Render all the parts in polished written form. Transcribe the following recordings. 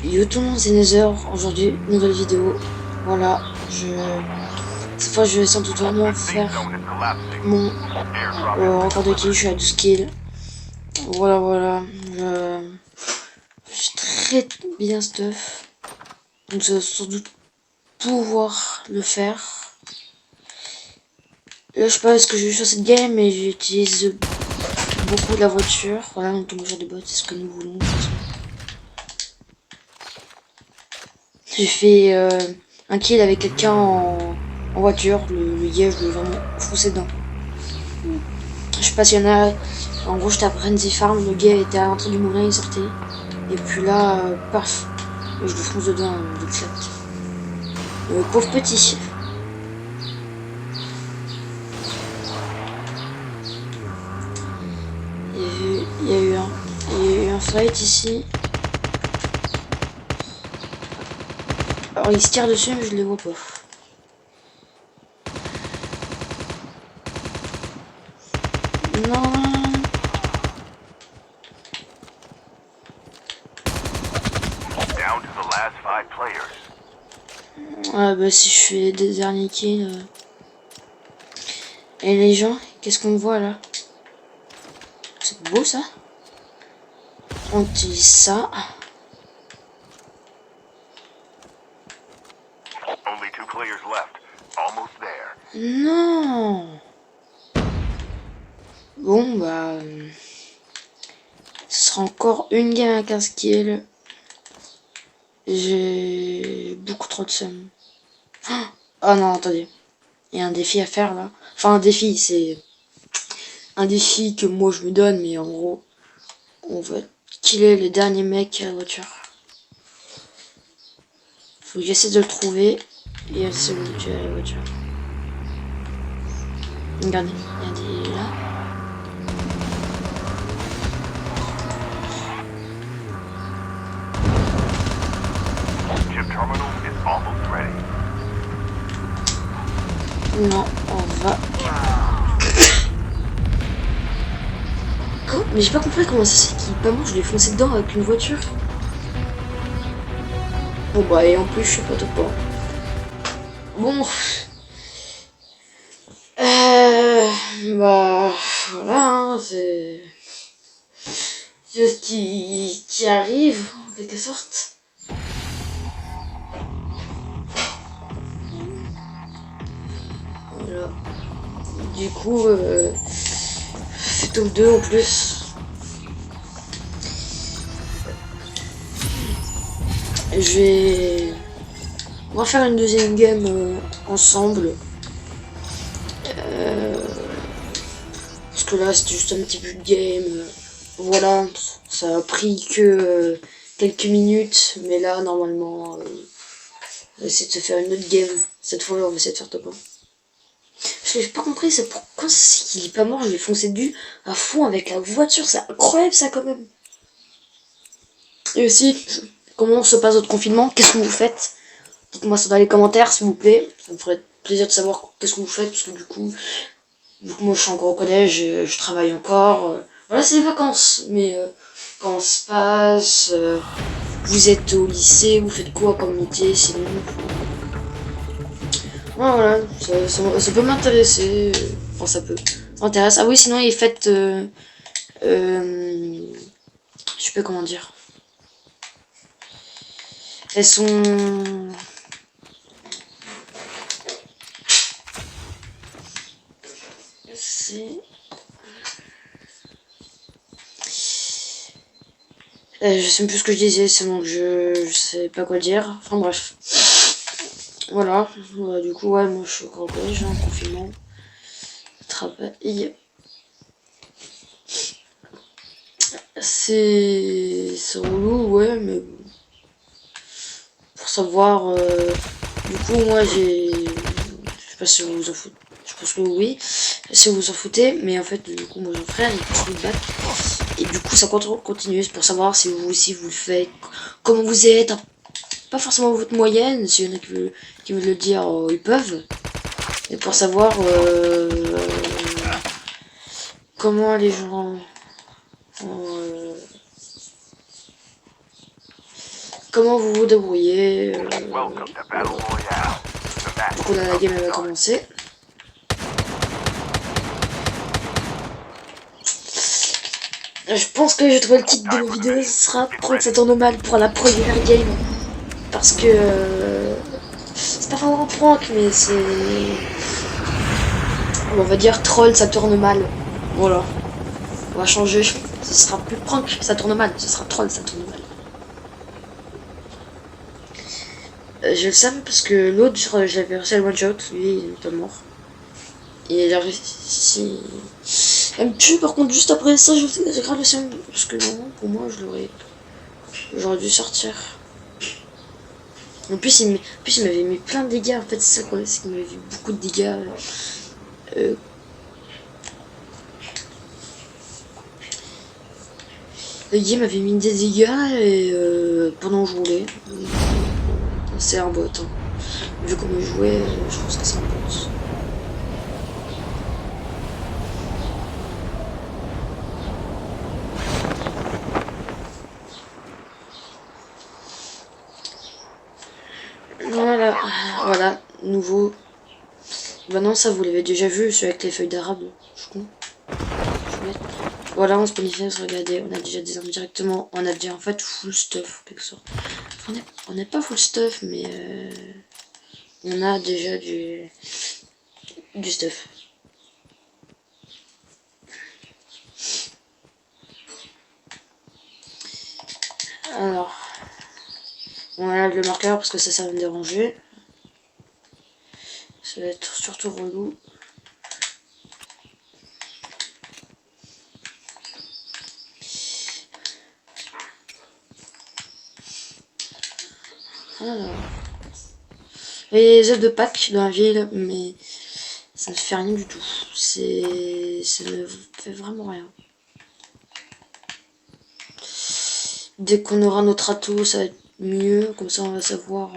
Yo tout le monde, c'est Nether. Aujourd'hui, nouvelle vidéo. Voilà, cette fois je vais sans doute vraiment faire mon record de kill. Je suis à 12 kills. Voilà. Je suis très bien stuff. Donc je vais sans doute pouvoir le faire. Là je sais pas ce que je vais faire cette game, mais j'utilise beaucoup la voiture. Voilà, on tombe sur des bots, c'est ce que nous voulons. J'ai fait un kill avec quelqu'un en voiture. Le gars, je lui ai vraiment foncé dedans. Je sais pas s'il y en a. En gros, j'étais à Frenzy Farm. Le gars était à l'entrée du moulin, il sortait. Et puis là, paf, je lui fonce dedans de claque. Pauvre petit. Il y a eu un fight ici. Alors, il se tire dessus, mais je les vois pas. Non. Ah bah si je fais des derniers kills. Et les gens, qu'est-ce qu'on voit là? C'est beau ça. On utilise ça. Non. Bon bah... ce sera encore une game à 15 kills. J'ai beaucoup trop de seum. Oh non, attendez. Il y a un défi à faire là. Enfin un défi, c'est un défi que moi je me donne, mais en gros, on va killer les derniers mecs à la voiture. Faut que j'essaie de le trouver. Et c'est où tu as la voiture. Regardez, il y a des là. Non, on va... Mais j'ai pas compris comment ça c'est qu'il est pas mort, je l'ai foncé dedans avec une voiture. Bon bah et en plus je suis pas top pas. Bon. Bah voilà, hein, c'est ce qui arrive en quelque sorte. Voilà. Du coup, c'est top 2 en plus. On va faire une deuxième game ensemble. Parce que là, c'était juste un petit peu de game. Voilà, ça a pris que quelques minutes. Mais là, normalement, on va essayer de se faire une autre game. Cette fois, on va essayer de faire top 1. Je n'ai pas compris, c'est pourquoi c'est qu'il est pas mort, je l'ai foncé dessus à fond avec la voiture, c'est incroyable ça quand même. Et aussi, comment se passe votre confinement? Qu'est-ce que vous faites? Dites-moi ça dans les commentaires s'il vous plaît, ça me ferait plaisir de savoir qu'est-ce que vous faites, parce que du coup moi je suis encore au collège, je travaille encore. Voilà, c'est les vacances, mais quand on se passe, vous êtes au lycée, vous faites quoi comme métier sinon? Voilà, ça peut m'intéresser. Enfin, ça peut. Ça m'intéresse. Ah oui, sinon, il est fait. Je sais pas comment dire. Elles sont. Je sais même plus ce que je disais, c'est bon, je sais pas quoi dire. Enfin bref. Voilà. Du coup, ouais, moi je suis encore au collège, en confinement. Travail. C'est relou, ouais, mais pour savoir, du coup, moi j'ai, je sais pas si vous vous en foutez, je pense que oui, si vous vous en foutez, mais en fait, du coup, moi j'ai un frère, il continue de battre, et du coup, ça continue, c'est pour savoir si vous aussi vous le faites, comment vous êtes, pas forcément votre moyenne, s'il y en a qui veulent le dire, ils peuvent, et pour savoir comment les gens comment vous vous débrouillez. Donc on a la game, elle va commencer. Je pense que j'ai trouvé le titre de la vidéo, ce sera Troll ça tourne mal pour la première game. Parce que c'est pas vraiment prank, mais c'est... On va dire troll ça tourne mal. Voilà. On va changer. Ce sera plus prank, ça tourne mal. Ce sera troll ça tourne mal. J'ai le seum parce que l'autre, j'avais réussi à le one shot. Lui, il est pas mort. Et il a réussi... Elle me tue par contre juste après ça, j'ai grave le seum. Parce que non, pour moi, j'aurais dû sortir. En plus, il m'avait mis plein de dégâts. En fait, c'est ça quoi, c'est qu'il m'avait mis beaucoup de dégâts. Le game m'avait mis des dégâts et pendant que je roulais. C'est un bot. Hein. Vu comment il jouait, je pense que c'est un bot. Voilà, nouveau. Bah non, ça vous l'avez déjà vu, celui avec les feuilles d'arabe. Je suis con. Voilà, on se bonifie, regardez, on a déjà des armes directement, on a déjà en fait full stuff, quelque sorte. On n'est pas full stuff, mais on a déjà du stuff. Alors, on enlève le marqueur parce que ça va me déranger. Ça va être surtout relou. Alors. Il y a les œufs de Pâques dans la ville, mais ça ne fait rien du tout. Ça ne fait vraiment rien. Dès qu'on aura notre atout, ça va être mieux. Comme ça, on va savoir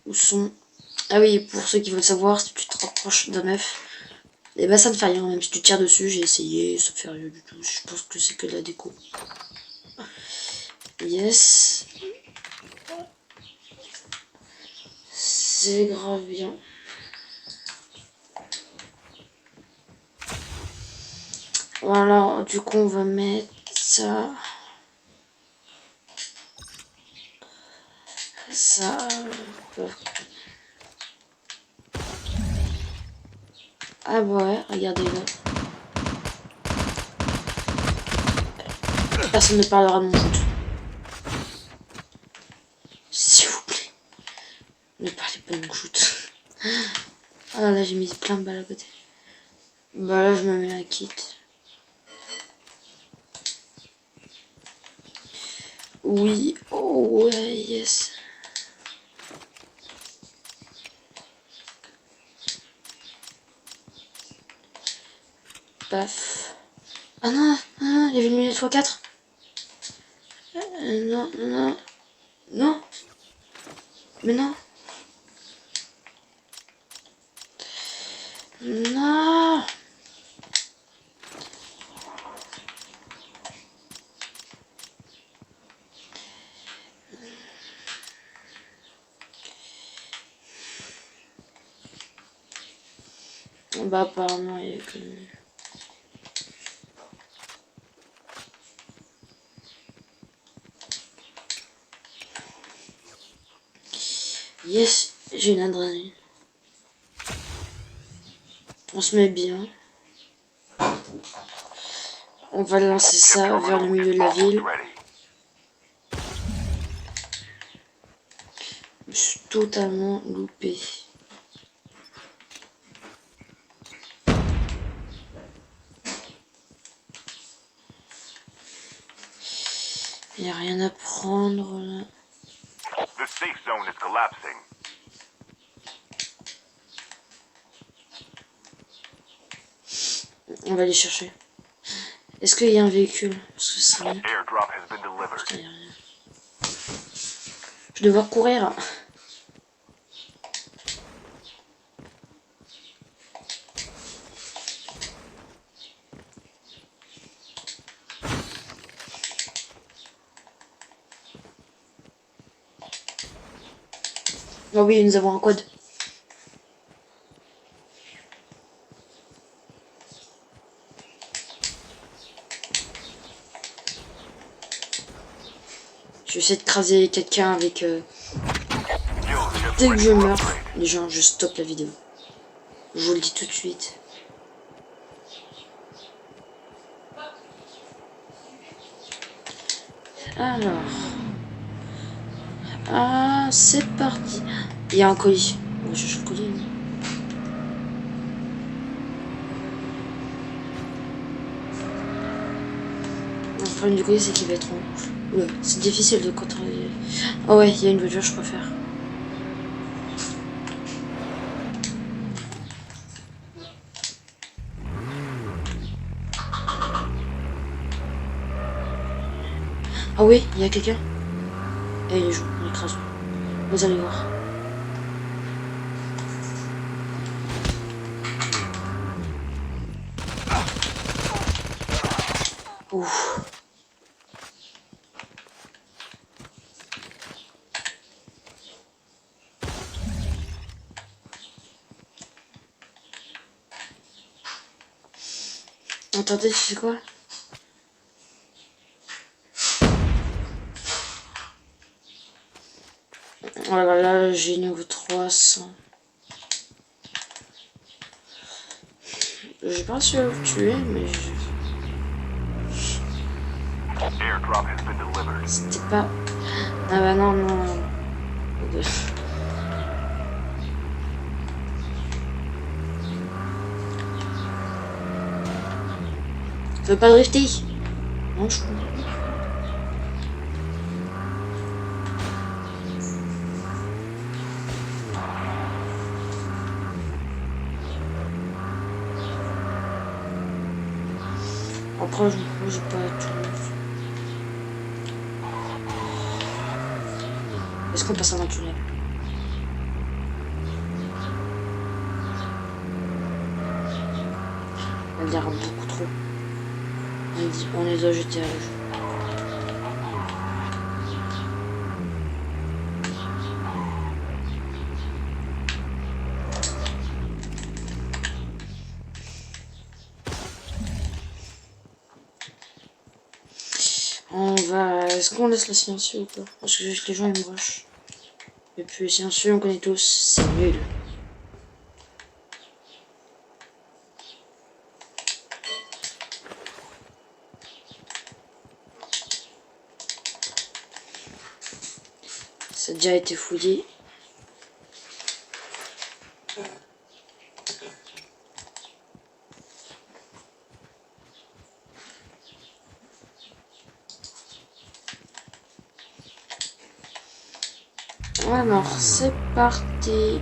où sont. Ah oui, pour ceux qui veulent savoir, si tu te rapproches d'un œuf, et bah ça ne fait rien. Même si tu tires dessus, j'ai essayé, ça ne fait rien du tout. Je pense que c'est que de la déco. Yes. C'est grave bien. Voilà, du coup, on va mettre ça. Ça. Ah bah ouais, regardez là. Personne ne parlera de mon shoot. S'il vous plaît. Ne parlez pas de mon shoot. Ah là j'ai mis plein de balles à côté. Bah là je me mets un kit. Oui, oh ouais, yes. Paf. Ah non, il y avait une lunette x4. Non, non, non. Mais non. Non. Bah apparemment il y a que... Yes, j'ai une adrénaline. On se met bien. On va lancer ça vers le milieu de la ville. Je suis totalement loupé. Il n'y a rien à prendre là. On va aller chercher. Est-ce qu'il y a un véhicule? Parce que c'est rien. Putain, il y a rien. Je vais devoir courir. Oh oui, nous avons un code. Je vais essayer de craser quelqu'un avec... Dès que je meurs, les gens, je stoppe la vidéo. Je vous le dis tout de suite. Alors... Ah, c'est parti. Il y a un colis. Moi, je cherche le colis. Le problème du colis, c'est qu'il va être en... Oula, c'est difficile de contrôler. Ah ouais, il y a une voiture, je préfère. Ah oui, il y a quelqu'un. Et il joue, on écrase. Vous allez voir. Ouf. Attendez, c'est quoi? Voilà, là, j'ai niveau 300. J'ai pas réussi à le tuer, mais c'était pas... Ah bah non, non. Tu veux pas drifter? Non, je comprends. Après, j'ai pas tout. Est-ce qu'on passe dans un tunnel? On dirait beaucoup trop. On les a jetés à la jeu. On va... Est-ce qu'on laisse le silencieux ou pas? Parce que les gens ils me rushent. Et puis le silencieux, on connaît tous, c'est nul. Ça a déjà été fouillé. Alors, c'est parti.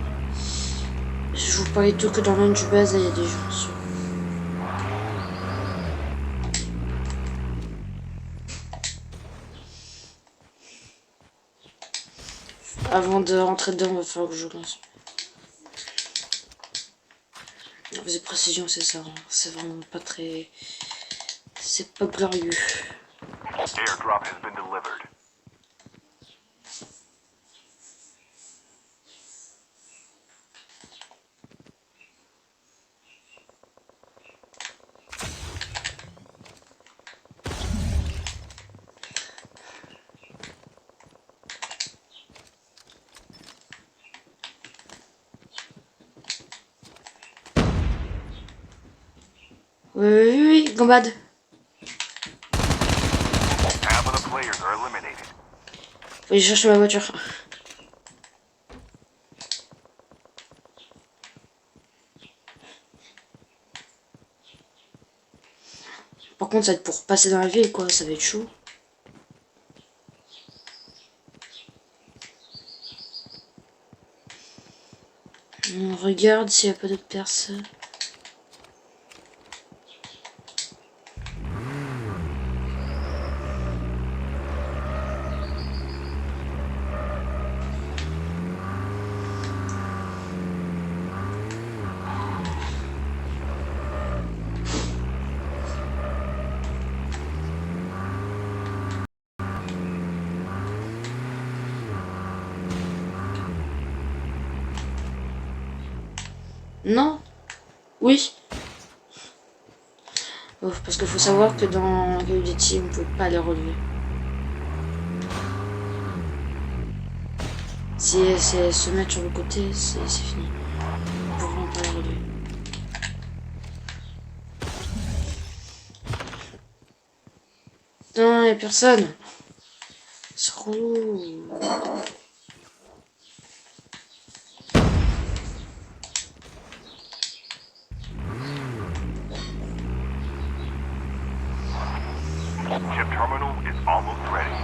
Je vous parlais tout que dans l'un du base, il y a des gens sur. Avant de rentrer dedans, il va falloir que je lance. Vous précision, c'est ça. C'est vraiment pas très... C'est pas glorieux. Airdrop has been delivered. Oui, Gambad. Faut aller chercher ma voiture. Par contre, ça va être pour passer dans la ville, quoi. Ça va être chaud. On regarde s'il n'y a pas d'autres personnes. Non. Oui. Oh, parce qu'il faut savoir que dans Call of Duty, on ne peut pas les relever. Si elles se mettent sur le côté, c'est fini. On ne peut vraiment pas les relever. Non, il n'y a personne. C'est relou. Chip terminal is almost ready.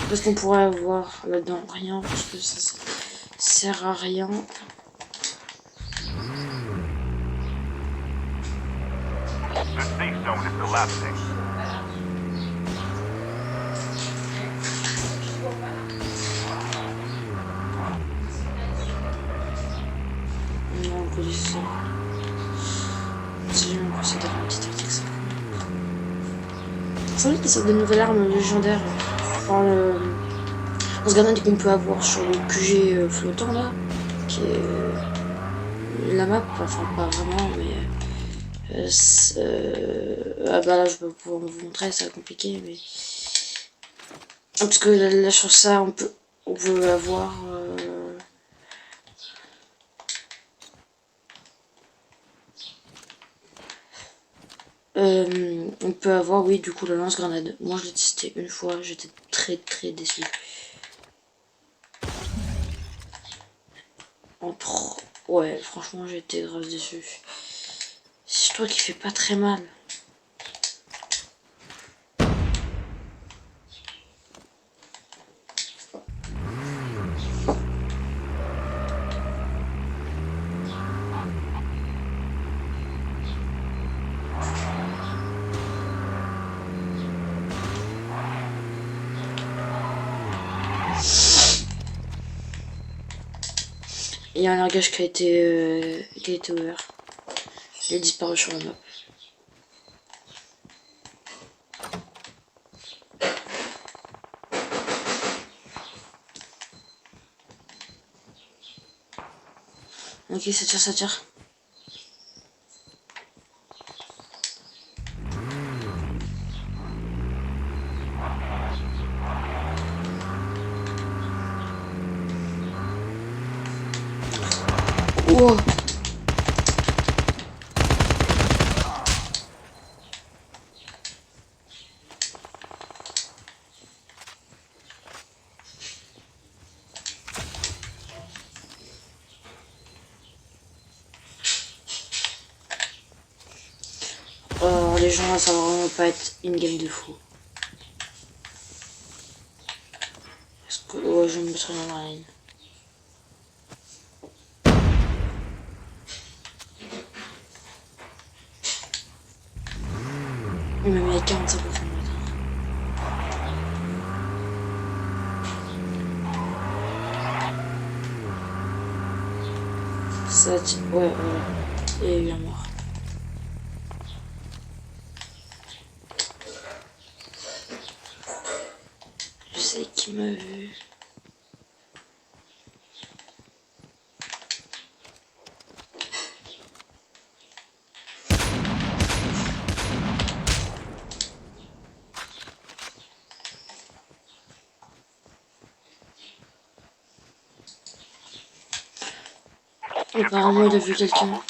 Parce qu'on pourrait avoir là-dedans rien, parce que ça sert à rien. The safe zone is collapsing. Non, on peut laisser ça. Si jamais on peut essayer d'avoir un petit article, ça. C'est vrai qu'il sort de nouvelles armes légendaires. Enfin, on se garde qu'on peut avoir sur le QG flottant là, qui est la map, enfin pas vraiment, mais ah bah là je peux pouvoir vous montrer, c'est compliqué, mais parce que là sur ça on peut avoir on peut avoir, oui, du coup la lance-grenade. Moi je l'ai testé une fois, j'étais très déçu. Ouais, franchement j'ai été grave déçu. Je trouve qu'il fait pas très mal. Il y a un largage qui a été ouvert. Il a disparu sur la map. Ok, ça tire, ça tire. Wow. Les gens là, ça va vraiment pas être une game de fou. Parce que ouais, je vais me mettre dans la ligne. Il m'a mis à 45%. Ça, ouais, il y a eu un mort. Je sais qui m'a vu. Apparemment, il a vu quelqu'un.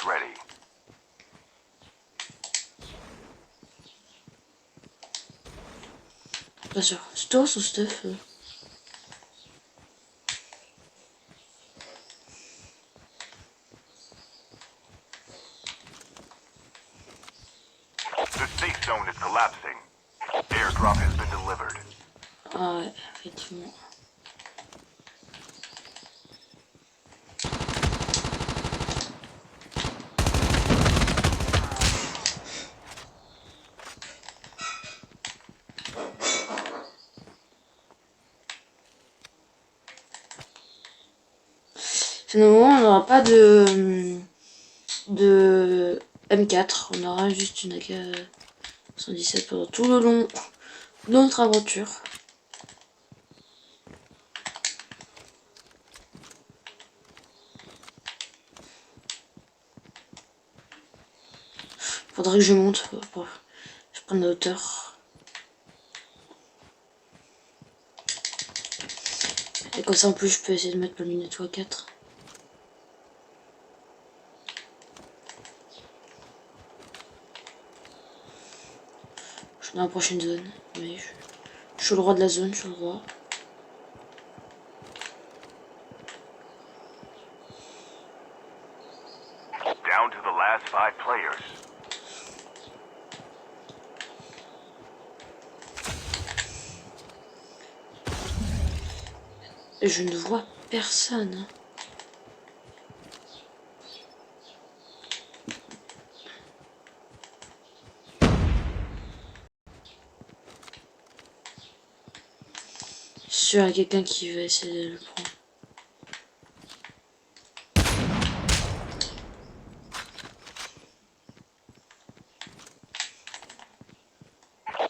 Pas sûr. C'est toi ou Steph? The safe zone is collapsing. Airdrop has been delivered. Ah ouais, effectivement. Finalement, on n'aura pas de M4, on aura juste une AK-117 pendant tout le long de notre aventure. Faudrait que je monte. Je prends la hauteur. Et comme ça en plus je peux essayer de mettre ma lunette x4. Je suis dans la prochaine zone. Mais je suis le roi de la zone, je suis le roi. Down to the last 5 players. Et je ne vois personne. Je suis sûr, il y a quelqu'un qui va essayer de le prendre.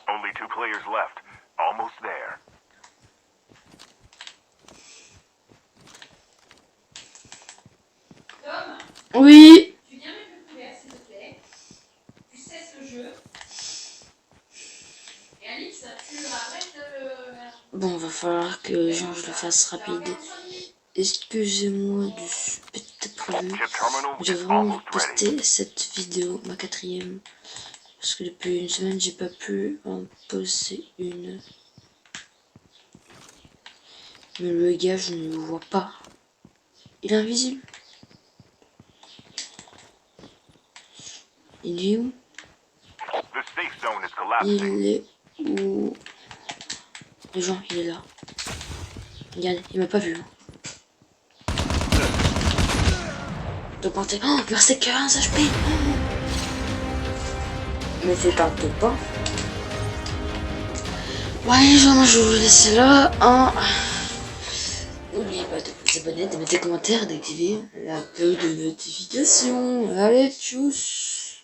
Only 2 players left. Almost there. Tom, Oui. tu viens mettre le couvert, s'il te plaît. Tu cesses le jeu. Et Alix, tu arrêtes le... Bon, va falloir que je le fasse rapide. Excusez-moi du petit prévu. Chip terminal J'ai is vraiment almost ready. posté cette vidéo, ma 4e. Parce que depuis une semaine, j'ai pas pu en poster une. Mais le gars, je ne le vois pas. Il est invisible. Il est où? The safe zone is collapsing. Il est où? Les gens, il est là. Regarde, il m'a pas vu. De porter. Oh, il restait que 1 HP. Mais c'est un peu pas. Ouais, les gens, moi je vais vous laisser là. Hein. N'oubliez pas de vous abonner, de mettre des commentaires, d'activer la cloche de notification. Allez, tchuss.